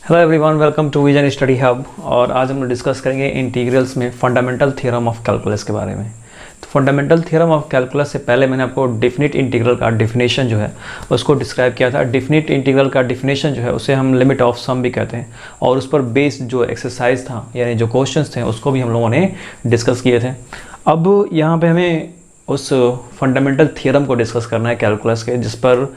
Hello everyone, welcome to vision study hub. और आज हम लोग डिस्कस करेंगे इंटीग्रल्स में फंडामेंटल थ्योरम ऑफ कैलकुलस के बारे में। तो फंडामेंटल थ्योरम ऑफ कैलकुलस से पहले मैंने आपको डेफिनिट इंटीग्रल का डेफिनेशन जो है उसको डिस्क्राइब किया था। डेफिनिट इंटीग्रल का डेफिनेशन जो है उसे हम लिमिट ऑफ सम भी कहते हैं, और उस पर बेस्ड जो एक्सरसाइज था यानी जो क्वेश्चंस थे उसको भी हम लोगों ने डिस्कस किए थे। अब यहाँ पे हमें उस फंडामेंटल थ्योरम को डिस्कस करना है कैलकुलस के, जिस पर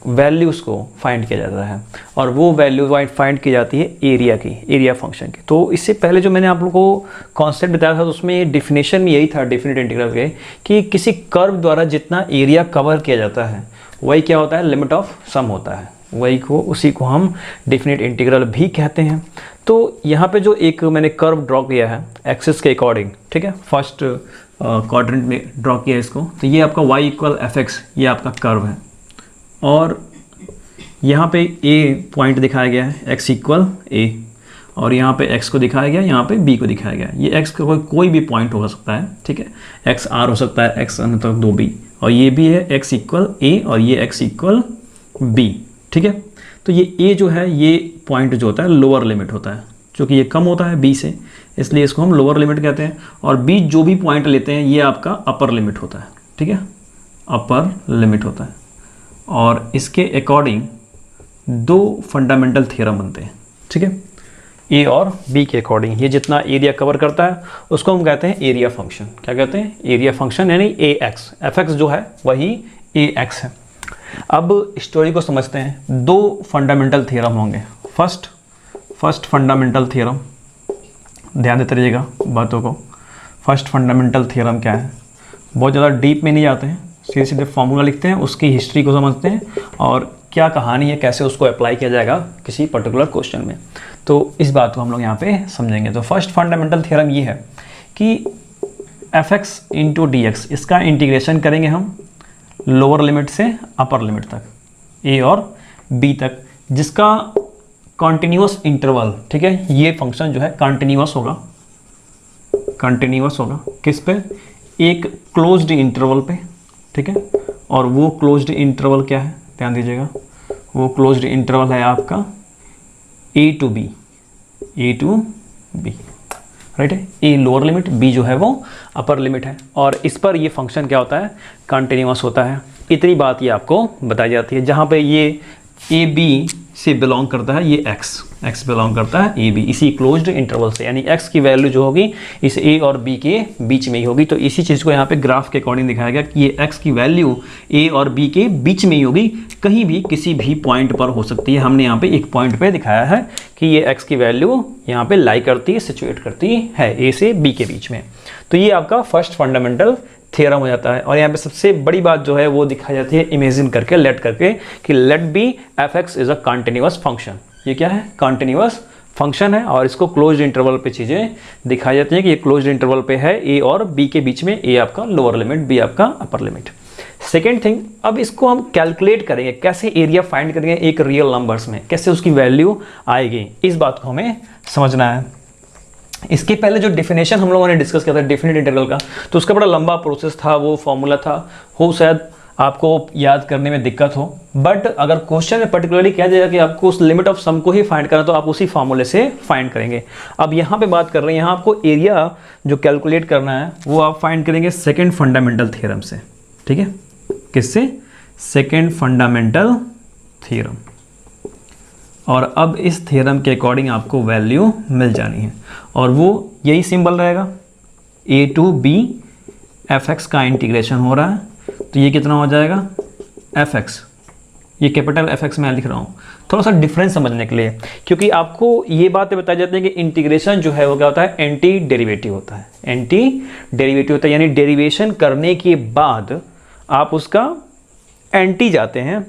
वैल्यूज़ को फाइंड किया जाता है, और वो वैल्यू फाइंड की जाती है एरिया की, एरिया फंक्शन की। तो इससे पहले जो मैंने आप लोगों को कॉन्सेप्ट बताया था तो उसमें डिफिनेशन में यही था डेफिनेट इंटीग्रल के, कि किसी कर्व द्वारा जितना एरिया कवर किया जाता है वही क्या होता है, लिमिट ऑफ सम होता है। उसी को हम डेफिनेट इंटीग्रल भी कहते हैं। तो यहाँ पे जो एक मैंने कर्व ड्रॉ किया है एक्सिस के अकॉर्डिंग, ठीक है, फर्स्ट क्वाड्रेंट में ड्रॉ किया है इसको, तो ये आपका y इक्वल एफ एक्स, ये आपका कर्व है, और यहाँ पे a पॉइंट दिखाया गया है x इक्वल a, और यहाँ पे x को दिखाया गया, यहाँ पे b को दिखाया गया। ये x का कोई भी पॉइंट हो सकता है, ठीक है, x r हो सकता है, x तो 2b, और ये भी है x इक्वल a और ये x इक्वल b, ठीक है। तो ये a जो है ये पॉइंट जो होता है लोअर लिमिट होता है, क्योंकि ये कम होता है b से, इसलिए इसको हम लोअर लिमिट कहते हैं। और b जो भी पॉइंट लेते हैं ये आपका अपर लिमिट होता है, ठीक है, अपर लिमिट होता है। और इसके अकॉर्डिंग दो फंडामेंटल थ्योरम बनते हैं, ठीक है, a और b के अकॉर्डिंग। ये जितना एरिया कवर करता है उसको हम कहते हैं एरिया फंक्शन। क्या कहते हैं? एरिया फंक्शन, यानी ax, fx जो है वही ax है। अब स्टोरी को समझते हैं। दो फंडामेंटल थ्योरम होंगे। फर्स्ट फंडामेंटल थ्योरम, ध्यान देते रहिएगा बातों को। फर्स्ट फंडामेंटल थ्योरम क्या है, बहुत ज़्यादा डीप में नहीं जाते हैं, सीधे सीधे फॉर्मूला लिखते हैं, उसकी हिस्ट्री को समझते हैं और क्या कहानी है, कैसे उसको अप्लाई किया जाएगा किसी पर्टिकुलर क्वेश्चन में। तो इस बात को हम लोग यहाँ पे समझेंगे। तो फर्स्ट फंडामेंटल थ्योरम ये है कि F x into D x, इसका इंटीग्रेशन करेंगे हम लोअर लिमिट से अपर लिमिट तक, ए और बी तक, जिसका कॉन्टिन्यूअस इंटरवल, ठीक है, ये फंक्शन जो है कंटिन्यूअस होगा किस पे? एक क्लोज्ड इंटरवल पे, ठीक है। और वो क्लोज्ड इंटरवल क्या है, ध्यान दीजिएगा, वो क्लोज्ड इंटरवल है आपका ए टू बी, राइट है। ए लोअर लिमिट, बी जो है वो अपर लिमिट है, और इस पर ये फंक्शन क्या होता है, कंटिन्यूअस होता है। इतनी बात ये आपको बताई जाती है। जहाँ पे ये ए बी से बिलोंग करता है, ये एक्स बिलोंग करता है ए बी, इसी क्लोज्ड इंटरवल से, यानी एक्स की वैल्यू जो होगी इस ए और बी के बीच में ही होगी। तो इसी चीज़ को यहाँ पे ग्राफ के अकॉर्डिंग दिखाया गया कि ये एक्स की वैल्यू ए और बी के बीच में ही होगी, कहीं भी किसी भी पॉइंट पर हो सकती है। हमने यहाँ पे एक पॉइंट पे दिखाया है कि ये एक्स की वैल्यू यहाँ पे लाई करती है, सिचुएट करती है ए से बी के बीच में। तो ये आपका फर्स्ट फंडामेंटल थ्योरम हो जाता है। और यहाँ पे सबसे बड़ी बात जो है वो दिखाई जाती है इमेजिन करके, लेट करके, कि let be F X is a continuous function. ये क्या है? कंटिन्यूअस फंक्शन है, और इसको क्लोज्ड इंटरवल पे चीज़ें दिखाई जाती हैं कि ये क्लोज्ड इंटरवल पे है, ए और बी के बीच में, ए आपका लोअर लिमिट, बी आपका अपर लिमिट। सेकेंड थिंग, अब इसको हम कैलकुलेट करेंगे, कैसे एरिया फाइंड करेंगे एक रियल नंबर्स में, कैसे उसकी वैल्यू आएगी, इस बात को हमें समझना है। इसके पहले जो डेफिनेशन हम लोगों ने डिस्कस किया था डेफिनेट इंटीग्रल का, तो उसका बड़ा लंबा प्रोसेस था, वो फॉर्मूला था, हो शायद आपको याद करने में दिक्कत हो, बट अगर क्वेश्चन में पर्टिकुलरली कहा जाएगा कि आपको उस लिमिट ऑफ सम को ही फाइंड करना, तो आप उसी फॉर्मूले से फाइंड करेंगे। अब यहाँ पे बात कर रहे हैं, यहाँ आपको एरिया जो कैलकुलेट करना है वो आप फाइंड करेंगे सेकेंड फंडामेंटल थ्योरम से, ठीक है। किससे? Second fundamental theorem. और अब इस थ्योरम के अकॉर्डिंग आपको वैल्यू मिल जानी है, और वो यही सिंबल रहेगा, ए टू बी एफ एक्स का इंटीग्रेशन हो रहा है, तो ये कितना हो जाएगा, एफ एक्स, ये कैपिटल एफ एक्स मैं लिख रहा हूँ थोड़ा सा डिफरेंस समझने के लिए, क्योंकि आपको ये बातें बताई जाती है कि इंटीग्रेशन जो है वो क्या होता है, एंटी डेरिवेटिव होता है, यानी डेरिवेशन करने के बाद आप उसका एंटी जाते हैं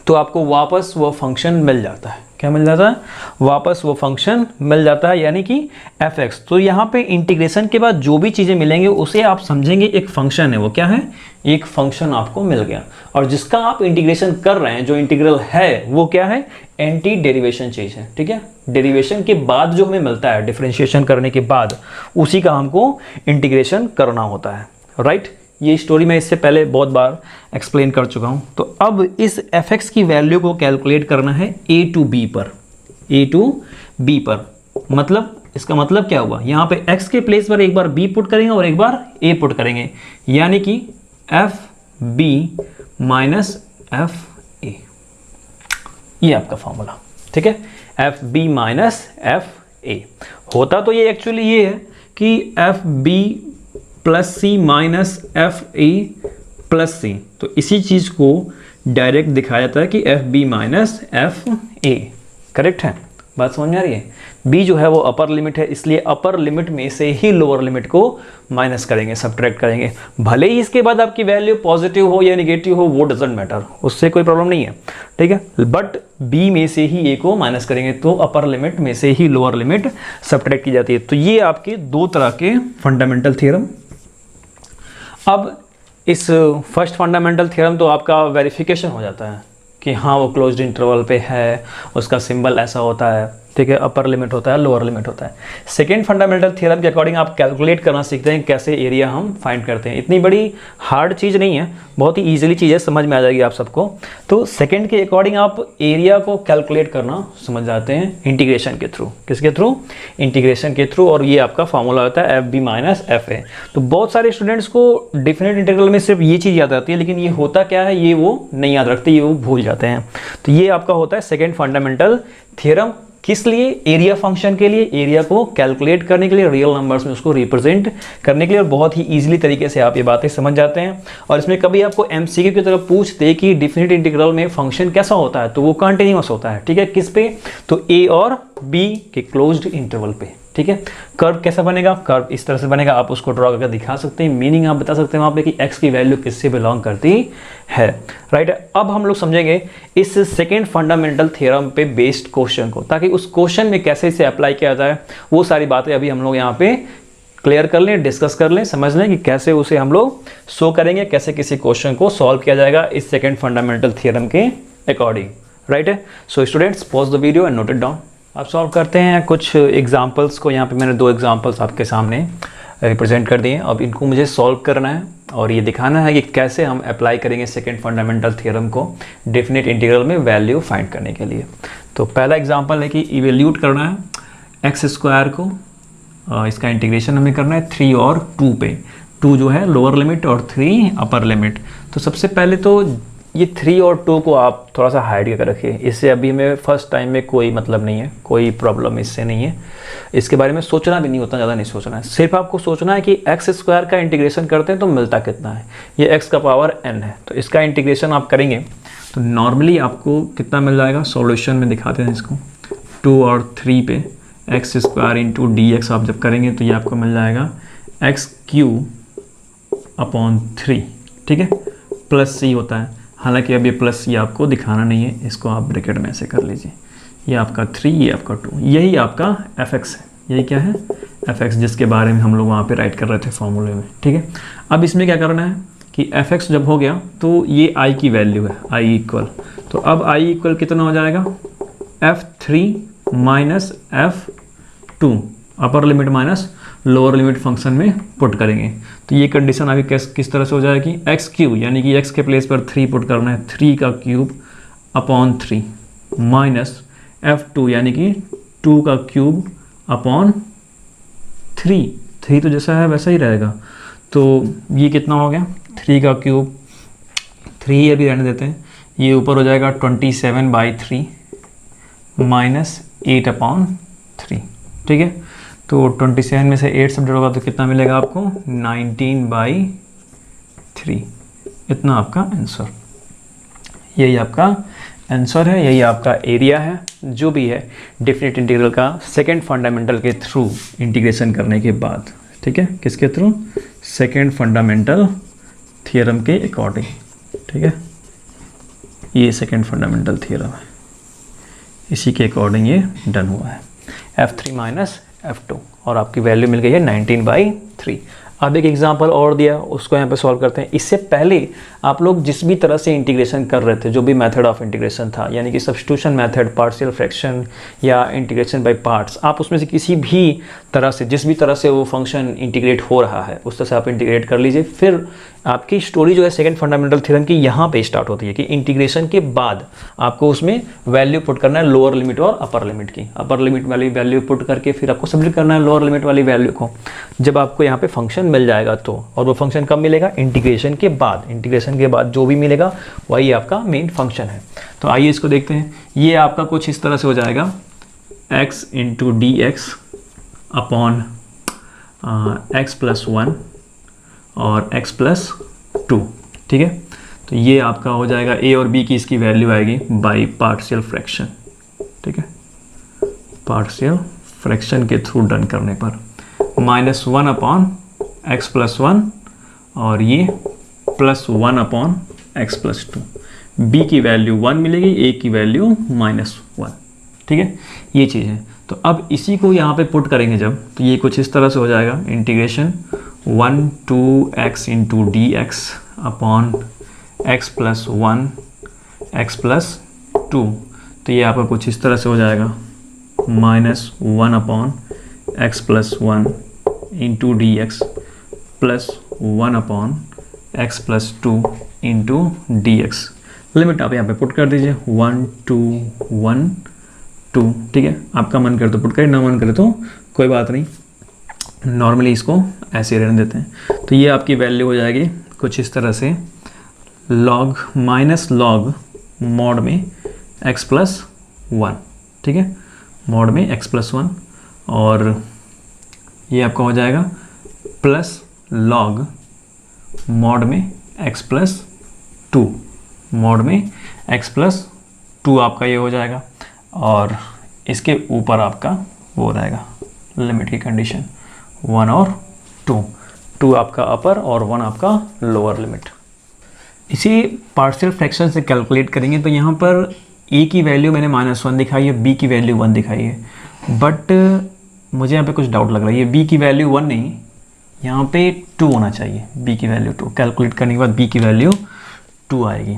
तो आपको वापस वो फंक्शन मिल जाता है। क्या मिल जाता है? वापस वो फंक्शन मिल जाता है, यानी कि एफ एक्स। तो यहाँ पे इंटीग्रेशन के बाद जो भी चीज़ें मिलेंगे उसे आप समझेंगे एक फंक्शन है। वो क्या है? एक फंक्शन आपको मिल गया, और जिसका आप इंटीग्रेशन कर रहे हैं, जो इंटीग्रल है वो क्या है? एंटी डेरिवेशन चीज़ है, ठीक है। डेरिवेशन के बाद जो हमें मिलता है, डिफरेंशिएशन करने के बाद, उसी का हमको इंटीग्रेशन करना होता है, राइट। ये स्टोरी मैं इससे पहले बहुत बार एक्सप्लेन कर चुका हूँ। तो अब इस एफ एक्स की वैल्यू को कैलकुलेट करना है ए टू बी पर, ए टू बी पर। मतलब इसका मतलब क्या हुआ, यहाँ पे x के प्लेस पर एक बार b पुट करेंगे और एक बार a पुट करेंगे, यानी कि F B minus F A, ये आपका फॉर्मूला। ठीक है, F B minus F A. होता तो ये एक्चुअली ये है कि F B plus C minus F A plus C, तो इसी चीज़ को डायरेक्ट दिखाया जाता है कि F B minus F A. Correct है, बात समझ में आ रही है। b जो है वो अपर लिमिट है, इसलिए अपर लिमिट में से ही लोअर लिमिट को माइनस करेंगे, सब्ट्रैक्ट करेंगे। भले ही इसके बाद आपकी वैल्यू पॉजिटिव हो या नेगेटिव हो, वो डजेंट मैटर, उससे कोई प्रॉब्लम नहीं है। ठीक है, बट b में से ही a को माइनस करेंगे, तो अपर लिमिट में से ही लोअर लिमिट सब्ट्रैक्ट की जाती है। तो ये आपके दो तरह के फंडामेंटल थ्योरम। अब इस फर्स्ट फंडामेंटल थ्योरम तो आपका वेरिफिकेशन हो जाता है कि हाँ वो क्लोज्ड इंटरवल पे है, उसका सिंबल ऐसा होता है। ठीक है, अपर लिमिट होता है, लोअर लिमिट होता है। सेकेंड फंडामेंटल थ्योरम के अकॉर्डिंग आप कैलकुलेट करना सीखते हैं कैसे एरिया हम फाइंड करते हैं। इतनी बड़ी हार्ड चीज़ नहीं है, बहुत ही ईजिली चीज़ है, समझ में आ जाएगी आप सबको। तो सेकेंड के अकॉर्डिंग आप एरिया को कैलकुलेट करना समझ जाते हैं इंटीग्रेशन के थ्रू। किसके थ्रू? इंटीग्रेशन के थ्रू। और ये आपका फॉर्मूला होता है F B minus F A. तो बहुत सारे स्टूडेंट्स को डिफिनेट इंटीग्रल में सिर्फ ये चीज़ याद रहती है, लेकिन ये होता क्या है ये वो नहीं याद रखते, ये वो भूल जाते हैं। तो ये आपका होता है सेकेंड फंडामेंटल थ्योरम। किस लिए? एरिया फंक्शन के लिए, एरिया को कैलकुलेट करने के लिए, रियल नंबर्स में उसको रिप्रेजेंट करने के लिए। और बहुत ही इजीली तरीके से आप ये बातें समझ जाते हैं। और इसमें कभी आपको एमसीक्यू की तरफ पूछ दे कि डिफिनिट इंटीग्रल में फंक्शन कैसा होता है, तो वो कंटिन्यूअस होता है। ठीक है, किस पे? तो ए और बी के क्लोज्ड इंटरवल पे। ठीक है, कर्व कैसा बनेगा? कर्व इस तरह से बनेगा, आप उसको ड्रॉ करके दिखा सकते हैं, मीनिंग आप बता सकते हैं वहाँ पे कि x की वैल्यू किससे बिलोंग करती है। राइट, अब हम लोग समझेंगे इस सेकेंड फंडामेंटल थ्योरम पे बेस्ड क्वेश्चन को, ताकि उस क्वेश्चन में कैसे इसे अप्लाई किया जाए वो सारी बातें अभी हम लोग यहाँ पे क्लियर कर लें, डिस्कस कर लें, समझ लें कि कैसे उसे हम लोग शो करेंगे, कैसे किसी क्वेश्चन को सॉल्व किया जाएगा इस सेकेंड फंडामेंटल थ्योरम के अकॉर्डिंग। राइट है, so students pause the video and note it down. आप सॉल्व करते हैं कुछ एग्जाम्पल्स को। यहाँ पे मैंने दो एग्जाम्पल्स आपके सामने रिप्रेजेंट कर दिए। अब इनको मुझे सॉल्व करना है और ये दिखाना है कि कैसे हम अप्लाई करेंगे सेकेंड फंडामेंटल थ्योरम को डेफिनेट इंटीग्रल में वैल्यू फाइंड करने के लिए। तो पहला एग्जाम्पल है कि इवेल्यूट करना है एक्स स्क्वायर को, इसका इंटीग्रेशन हमें करना है 3 और 2 पे। 2 जो है लोअर लिमिट और 3 अपर लिमिट। तो सबसे पहले तो ये 3 और 2 को आप थोड़ा सा हाइड करके रखिए, इससे अभी हमें फर्स्ट टाइम में कोई मतलब नहीं है, कोई प्रॉब्लम इससे नहीं है। इसके बारे में सोचना भी नहीं होता, ज़्यादा नहीं सोचना है। सिर्फ आपको सोचना है कि एक्स स्क्वायर का इंटीग्रेशन करते हैं तो मिलता कितना है। ये एक्स का पावर n है, तो इसका इंटीग्रेशन आप करेंगे तो नॉर्मली आपको कितना मिल जाएगा। सॉल्यूशन में दिखाते हैं इसको। 2 और 3 पे x square into D x आप जब करेंगे तो ये आपको मिल जाएगा x³/3। ठीक है, प्लस सी होता है, हालांकि अब ये प्लस ये आपको दिखाना नहीं है, इसको आप ब्रैकेट में ऐसे कर लीजिए। ये आपका 3, ये आपका 2, यही आपका fx है। यही क्या है? fx, जिसके बारे में हम लोग वहाँ पे राइट कर रहे थे फॉर्मूले में। ठीक है, अब इसमें क्या करना है कि fx जब हो गया तो ये i की वैल्यू है, i इक्वल। तो अब i इक्वल कितना हो जाएगा? f3 minus f2, upper limit minus lower limit function में पुट करेंगे। तो ये कंडीशन आगे किस तरह से हो जाएगी? x³ यानी कि x के प्लेस पर 3 पुट करना है, 3/3 माइनस f2 यानी कि 2/3 3 तो जैसा है वैसा ही रहेगा। तो ये कितना हो गया? 3/3, 3 अभी रहने देते हैं। ये ऊपर हो जाएगा 27/3 माइनस 8/3। ठीक है, तो 27 में से 8 सब्जेक्ट होगा तो कितना मिलेगा आपको? 19/3। इतना आपका आंसर, यही आपका आंसर है, यही आपका एरिया है। जो भी है डेफिनेट इंटीग्रल का सेकेंड फंडामेंटल के थ्रू इंटीग्रेशन करने के बाद। ठीक है, किसके थ्रू? सेकेंड फंडामेंटल थ्योरम के अकॉर्डिंग। ठीक है, ये सेकेंड फंडामेंटल थ्योरम है, इसी के अकॉर्डिंग ये डन हुआ है। f3 माइनस f2 और आपकी वैल्यू मिल गई है 19/3। अब एक एग्जांपल और दिया, उसको यहाँ पे सॉल्व करते हैं। इससे पहले आप लोग जिस भी तरह से इंटीग्रेशन कर रहे थे, जो भी मेथड ऑफ इंटीग्रेशन था, यानी कि सब्स्टिट्यूशन मेथड, पार्शियल फ्रैक्शन या इंटीग्रेशन बाय पार्ट्स, आप उसमें से किसी भी तरह से, जिस भी तरह से वो फंक्शन इंटीग्रेट हो रहा है उस तरह से आप इंटीग्रेट कर लीजिए। फिर आपकी स्टोरी जो है सेकंड फंडामेंटल थ्योरम की यहाँ पे स्टार्ट होती है कि इंटीग्रेशन के बाद आपको उसमें वैल्यू पुट करना है लोअर लिमिट और अपर लिमिट की। अपर लिमिट वाली वैल्यू पुट करके फिर आपको सब्ट्रैक्ट करना है लोअर लिमिट वाली वैल्यू को। जब आपको यहाँ पे फंक्शन मिल जाएगा तो, और वो फंक्शन कब मिलेगा? इंटीग्रेशन के बाद। इंटीग्रेशन के बाद जो भी मिलेगा वही आपका मेन फंक्शन है। तो आइए इसको देखते हैं। ये आपका कुछ इस तरह से हो जाएगा, x into D x upon x plus 1 और x प्लस 2, ठीक है। तो ये आपका हो जाएगा a और b की इसकी वैल्यू आएगी बाई पार्शियल फ्रैक्शन, ठीक है। पार्शियल फ्रैक्शन के थ्रू डन करने पर -1 अपॉन एक्स प्लस 1 और ये +1 अपॉन एक्स प्लस 2। b की वैल्यू 1 मिलेगी, a की वैल्यू -1, ठीक है। ये चीज़ है। तो अब इसी को यहाँ पे पुट करेंगे जब, तो ये कुछ इस तरह से हो जाएगा, integration 1 to x into D x upon x plus 1 x plus 2। तो ये आपका कुछ इस तरह से हो जाएगा, -1 upon x plus 1 into D x plus 1 upon x plus 2 into D x. Limit आप यहाँ पे पुट कर दीजिए, 1 to 1 2, ठीक है। आपका मन करे तो पुट करें, ना मन करे तो कोई बात नहीं, नॉर्मली इसको ऐसे रहने देते हैं। तो ये आपकी वैल्यू हो जाएगी कुछ इस तरह से, लॉग माइनस लॉग मॉड में x प्लस 1, ठीक है, मॉड में x प्लस 1, और ये आपका हो जाएगा प्लस लॉग मॉड में x प्लस 2, मॉड में x प्लस 2 आपका ये हो जाएगा। और इसके ऊपर आपका वो रहेगा लिमिट की कंडीशन 1 और 2 आपका अपर और 1 आपका लोअर लिमिट। इसी पार्शियल फ्रैक्शन से कैलकुलेट करेंगे तो यहाँ पर a की वैल्यू मैंने -1 दिखाई है, b की वैल्यू 1 दिखाई है, बट मुझे यहाँ पे कुछ डाउट लग रहा है। ये b की वैल्यू 1 नहीं, यहाँ पे 2 होना चाहिए, b की वैल्यू 2। कैलकुलेट करने के बाद b की वैल्यू 2 आएगी,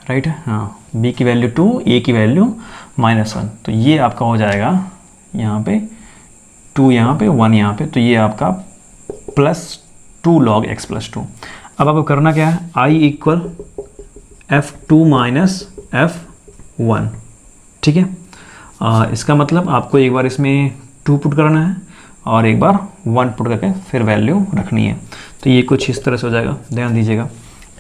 राइट है, हाँ, b की वैल्यू 2, a की वैल्यू -1। तो ये आपका हो जाएगा यहाँ पे 2, यहाँ पे 1, यहाँ पे, तो ये आपका +2 log x प्लस 2। अब आपको करना क्या है, i equal f2 minus f1, ठीक है। इसका मतलब आपको एक बार इसमें 2 पुट करना है और एक बार 1 पुट करके फिर वैल्यू रखनी है। तो ये कुछ इस तरह से हो जाएगा, ध्यान दीजिएगा।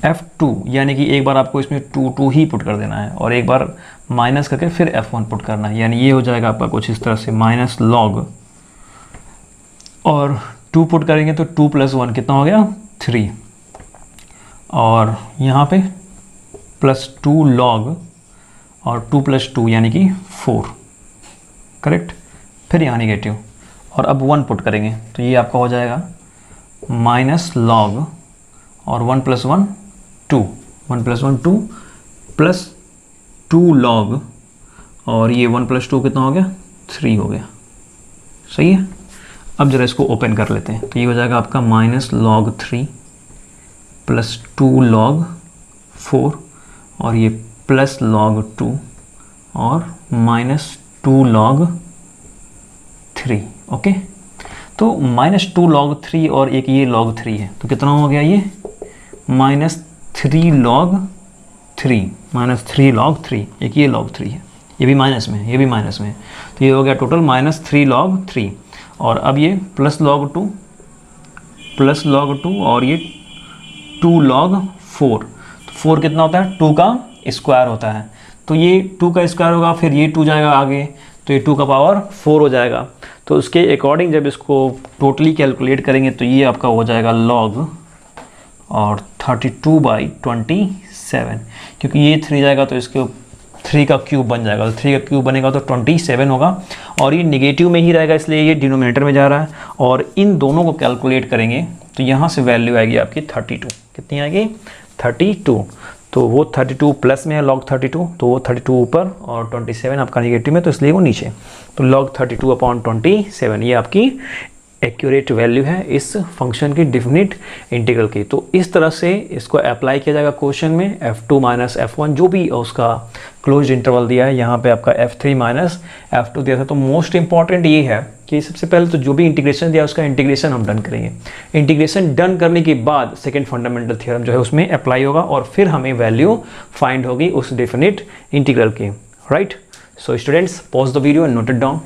f2 यानी कि एक बार आपको इसमें 2 ही पुट कर देना है और एक बार माइनस करके फिर f1 पुट करना है, यानी ये हो जाएगा आपका कुछ इस तरह से माइनस लॉग, और 2 पुट करेंगे तो 2 + 1 कितना हो गया 3, और यहाँ पे +2 लॉग और 2 + 2 यानी कि 4, करेक्ट। फिर यहाँ नेगेटिव, और अब 1 पुट करेंगे तो ये आपका हो जाएगा माइनस लॉग और 1 + 1 2, 1 + 1 2 प्लस 2 लॉग, और ये 1 + 2 कितना हो गया 3 हो गया, सही है। अब जरा इसको ओपन कर लेते हैं, तो ये हो जाएगा आपका -log 3 प्लस 2 log 4 और ये +log 2 और -2 log 3, ओके। तो -2 log 3 और एक ये log 3 है, तो कितना हो गया ये -3 log 3, -3 log 3, एक ये log 3 है, ये भी माइनस में है, ये भी माइनस में है, तो ये हो गया टोटल -3 log 3। और अब ये +log 2 और ये 2 log 4, तो 4 कितना होता है 2 का स्क्वायर होता है, तो ये 2 का स्क्वायर होगा, फिर ये 2 जाएगा आगे, तो ये 2 का पावर 4 हो जाएगा। तो उसके अकॉर्डिंग जब इसको टोटली कैलकुलेट करेंगे तो ये आपका हो जाएगा log और 32/27, क्योंकि ये 3 जाएगा तो इसके 3 का क्यूब बन जाएगा, तो 3 का क्यूब बनेगा तो 27 होगा, और ये निगेटिव में ही रहेगा इसलिए ये डिनोमिनेटर में जा रहा है। और इन दोनों को कैलकुलेट करेंगे तो यहाँ से वैल्यू आएगी आपकी 32, कितनी आएगी 32, तो वो 32 प्लस में है log 32, तो वो 32 ऊपर और 27 आपका निगेटिव में, तो इसलिए वो नीचे, तो log 32/27 ये आपकी एक्यूरेट वैल्यू है इस फंक्शन की डिफिनिट इंटीग्रल की। तो इस तरह से इसको अप्लाई किया जाएगा क्वेश्चन में। f2 माइनस f1 जो भी उसका क्लोज इंटरवल दिया है, यहाँ पे आपका f3 माइनस f2 दिया था। तो मोस्ट इंपॉर्टेंट ये है कि सबसे पहले तो जो भी इंटीग्रेशन दिया उसका इंटीग्रेशन हम डन करेंगे। इंटीग्रेशन डन करने के बाद सेकेंड फंडामेंटल थ्योरम जो है उसमें अप्लाई होगा और फिर हमें वैल्यू फाइंड होगी उस डेफिनिट इंटीग्रल की, right. So students, pause the video and note it down.